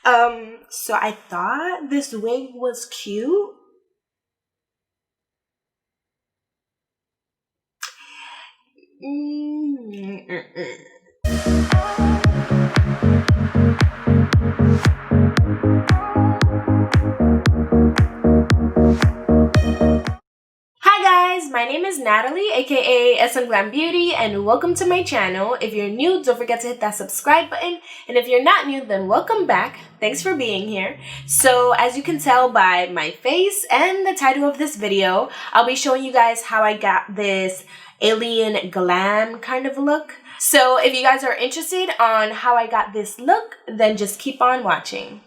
So I thought this wig was cute. Hi guys, my name is Natalie, aka SM.GLAMBEAUTY, and welcome to my channel. If you're new, don't forget to hit that subscribe button, and if you're not new, then welcome back. Thanks for being here. So as you can tell by my face and the title of this video, I'll be showing you guys how I got this alien glam kind of look. So if you guys are interested on how I got this look, then just keep on watching.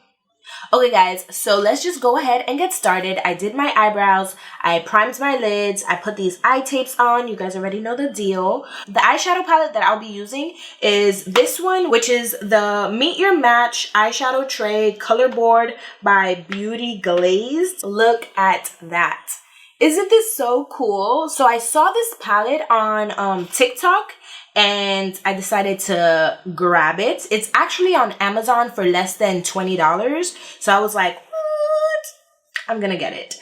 Okay guys, so let's just go ahead and get started. I did my eyebrows, I primed my lids, I put these eye tapes on. You guys already know the deal. The eyeshadow palette that I'll be using is this one, which is the Meet Your Match eyeshadow tray color board by Beauty Glazed. Look at that. Isn't this so cool? So I saw this palette on TikTok and I decided to grab it. It's actually on Amazon for less than $20. So I was like, what? I'm gonna get it.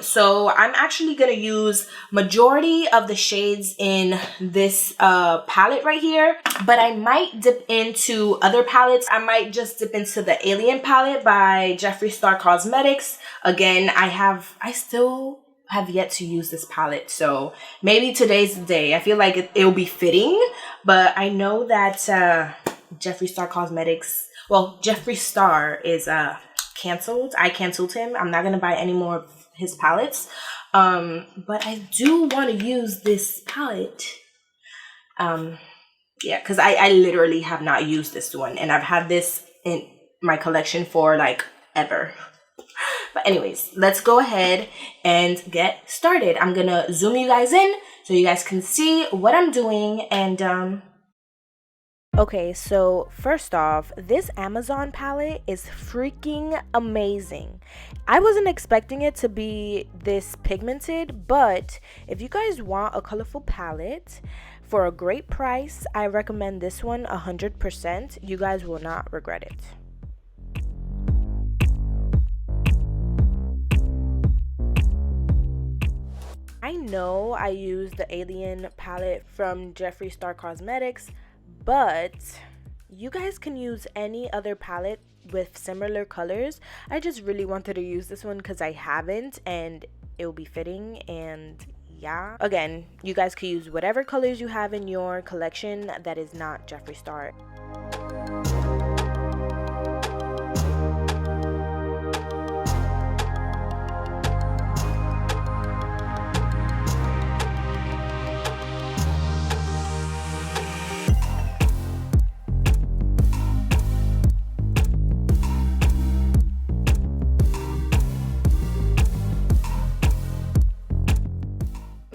So I'm actually gonna use majority of the shades in this palette right here, but I might dip into other palettes. I might just dip into the Alien palette by JSC Cosmetics. Again, I still have yet to use this palette, so maybe today's the day. I feel like it'll be fitting, but I know that JSC Cosmetics, well, Jeffree Star is canceled. I canceled him. I'm not gonna buy any more of his palettes, but I do want to use this palette. Yeah, because I literally have not used this one, and I've had this in my collection for like ever. But anyways, let's go ahead and get started. I'm gonna zoom you guys in so you guys can see what I'm doing. And okay, so first off, this Amazon palette is freaking amazing. I wasn't expecting it to be this pigmented, but if you guys want a colorful palette for a great price, I recommend this one 100%. You guys will not regret it. I know I used the Alien palette from JSC Cosmetics, but you guys can use any other palette with similar colors. I just really wanted to use this one because I haven't, and it will be fitting. And yeah, again, you guys could use whatever colors you have in your collection that is not JSC.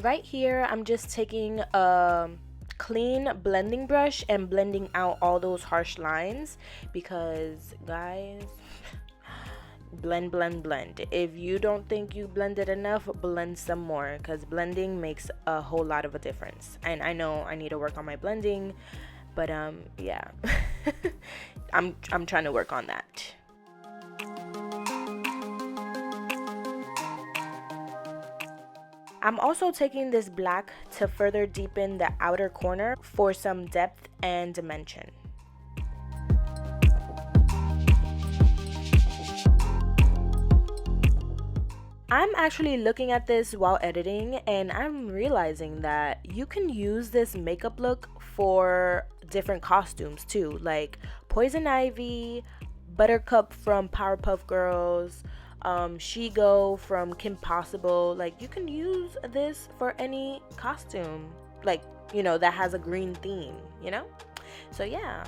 Right here, I'm just taking a clean blending brush and blending out all those harsh lines because, guys, blend, blend, blend. If you don't think you blended enough, blend some more because blending makes a whole lot of a difference. And I know I need to work on my blending, but yeah, I'm trying to work on that. I'm also taking this black to further deepen the outer corner for some depth and dimension. I'm actually looking at this while editing, and I'm realizing that you can use this makeup look for different costumes too, like Poison Ivy, Buttercup from Powerpuff Girls, Shego from Kim Possible. Like, you can use this for any costume, like, you know, that has a green theme, you know? So yeah.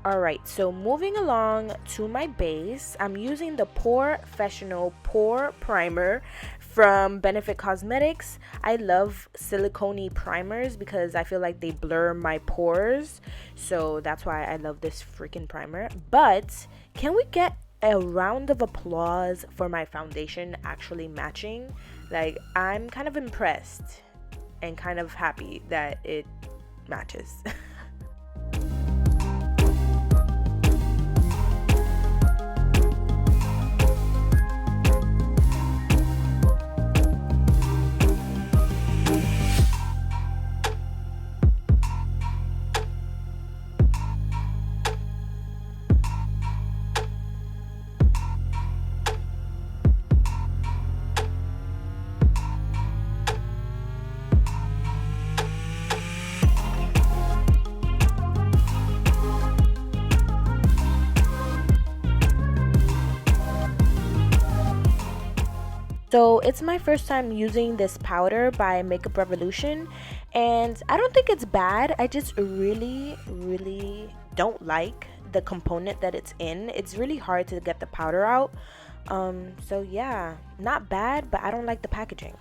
Alright, so moving along to my base, I'm using the Porefessional Pore Primer from Benefit Cosmetics. I love silicone primers because I feel like they blur my pores, so that's why I love this freaking primer. But can we get a round of applause for my foundation actually matching? Like, I'm kind of impressed and kind of happy that it matches. So it's my first time using this powder by Makeup Revolution, and I don't think it's bad. I just really don't like the component that it's in. It's really hard to get the powder out. So yeah, not bad, but I don't like the packaging.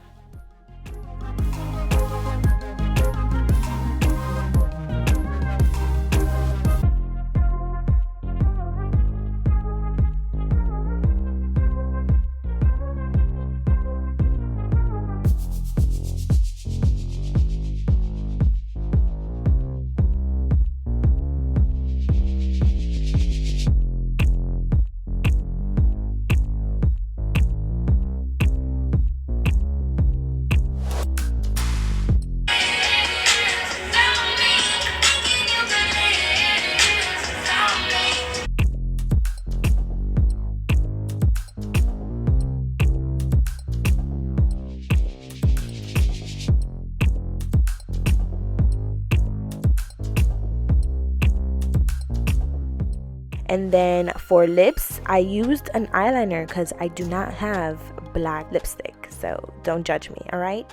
And then for lips, I used an eyeliner because I do not have black lipstick. So don't judge me, alright?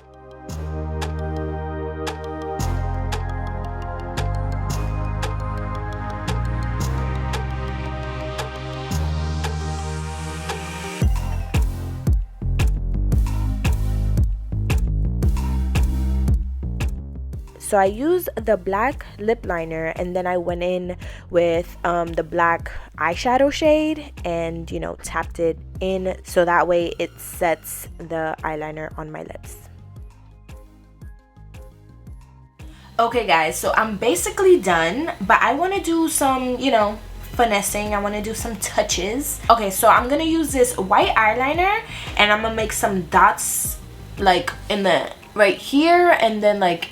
So I used the black lip liner, and then I went in with the black eyeshadow shade and, you know, tapped it in so that way it sets the eyeliner on my lips. Okay guys, so I'm basically done, but I want to do some, you know, finessing. I want to do some touches. Okay, so I'm gonna use this white eyeliner and I'm gonna make some dots like in the right here and then like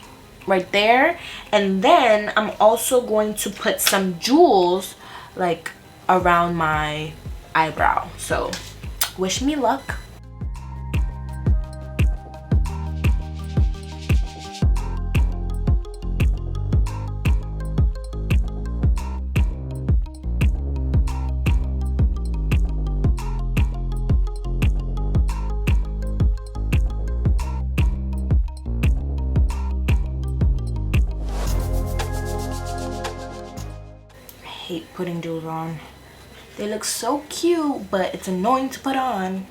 right there, and then I'm also going to put some jewels like around my eyebrow. So wish me luck. Hate putting jewels on. They look so cute, but it's annoying to put on.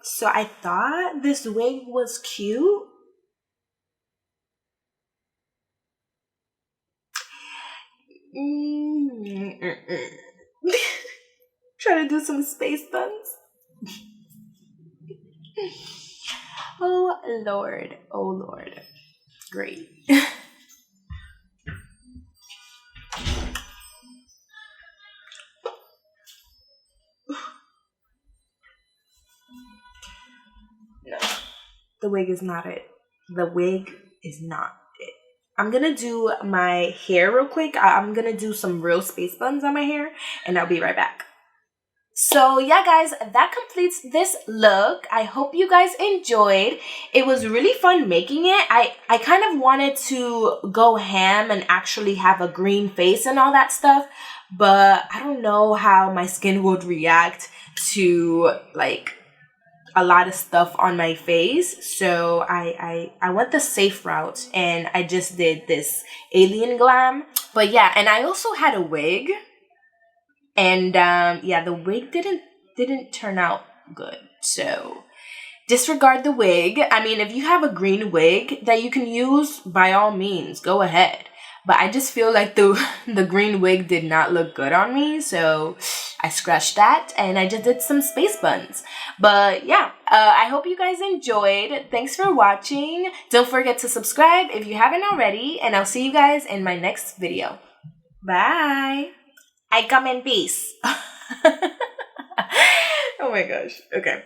So I thought this wig was cute. Try to do some space buns. Oh Lord, oh Lord. Great. No, the wig is not it. The wig is not it. I'm gonna do my hair real quick. I'm gonna do some real space buns on my hair, and I'll be right back. So yeah guys, that completes this look. I hope you guys enjoyed. It was really fun making it. I kind of wanted to go ham and actually have a green face and all that stuff, but I don't know how my skin would react to like a lot of stuff on my face. So I went the safe route and I just did this Alien Glam. But yeah, and I also had a wig. And yeah, the wig didn't turn out good. So disregard the wig. I mean, if you have a green wig that you can use, by all means, go ahead. But I just feel like the green wig did not look good on me. So I scratched that and I just did some space buns. But yeah, I hope you guys enjoyed. Thanks for watching. Don't forget to subscribe if you haven't already. And I'll see you guys in my next video. Bye. I come in peace. Oh my gosh. Okay.